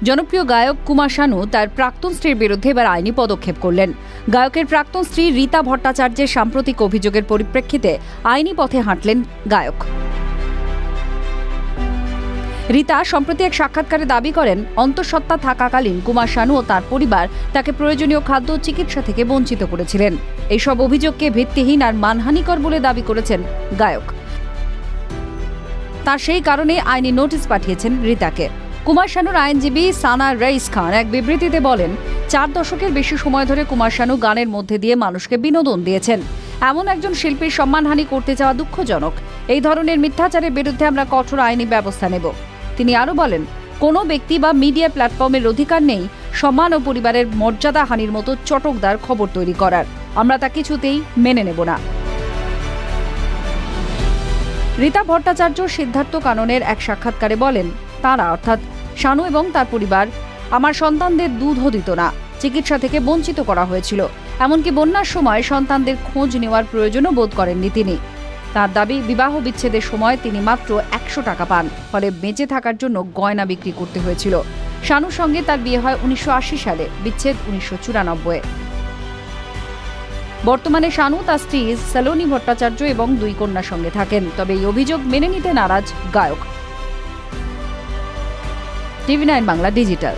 জনপ্রিয় গায়ক কুমার শানু তার প্রাক্তন স্ত্রীর বিরুদ্ধে এবার আইনি পদক্ষেপ করলেন। গায়কের প্রাক্তন স্ত্রী রীতা ভট্টাচার্যের সাম্প্রতিক অভিযোগের পরিপ্রেক্ষিতে আইনি পথে হাঁটলেন গায়ক। রীতা সম্প্রতি এক সাক্ষাৎকারে দাবি করেন, অন্তঃসত্ত্বা থাকাকালীন কুমার শানু ও তার পরিবার তাকে প্রয়োজনীয় খাদ্য ও চিকিৎসা থেকে বঞ্চিত করেছিলেন। এইসব অভিযোগকে ভিত্তিহীন আর মানহানিকর বলে দাবি করেছেন গায়ক। তার সেই কারণে আইনি নোটিশ পাঠিয়েছেন রীতাকে। কুমার শানুর আইনজীবী সানা রইস খান এক বিবৃতিতে বলেন, 4 দশকের বেশি সময় ধরে কুমার শানু গানের মধ্যে দিয়ে মানুষকে বিনোদন দিয়েছেন। এমন একজন শিল্পীর সম্মানহানি করতে যাওয়া দুঃখজনক। এই ধরনের মিথ্যাচারের বিরুদ্ধে আমরা কঠোর আইনি ব্যবস্থা নেব। তিনি আরও বলেন, কোনো ব্যক্তি বা মিডিয়া প্ল্যাটফর্মের অধিকার নেই সম্মান ও পরিবারের মর্যাদা হানির মতো চটকদার খবর তৈরি করার। আমরা তা কিছুতেই মেনে নেব না। রীতা ভট্টাচার্য সিদ্ধার্থ কাননের এক সাক্ষাৎকারে বলেন, তারা অর্থাৎ শানু এবং তার পরিবার আমার সন্তানদের দুধও দিত না, চিকিৎসা থেকে বঞ্চিত করা হয়েছিল, এমনকি বন্যার সময় সন্তানদের খোঁজ নেওয়ার প্রয়োজনও বোধ করেননি তিনি। তার দাবি, বিবাহ বিচ্ছেদের সময় তিনি মাত্র 100 টাকা পান, ফলে বেঁচে থাকার জন্য গয়না বিক্রি করতে হয়েছিল। শানুর সঙ্গে তার বিয়ে হয় 1980 সালে, বিচ্ছেদ 1994-এ। বর্তমানে শানু তার স্ত্রী সলোনি ভট্টাচার্য এবং 2 কন্যার সঙ্গে থাকেন। তবে এই অভিযোগ মেনে নিতে নারাজ গায়ক। TV9 Bangla digital.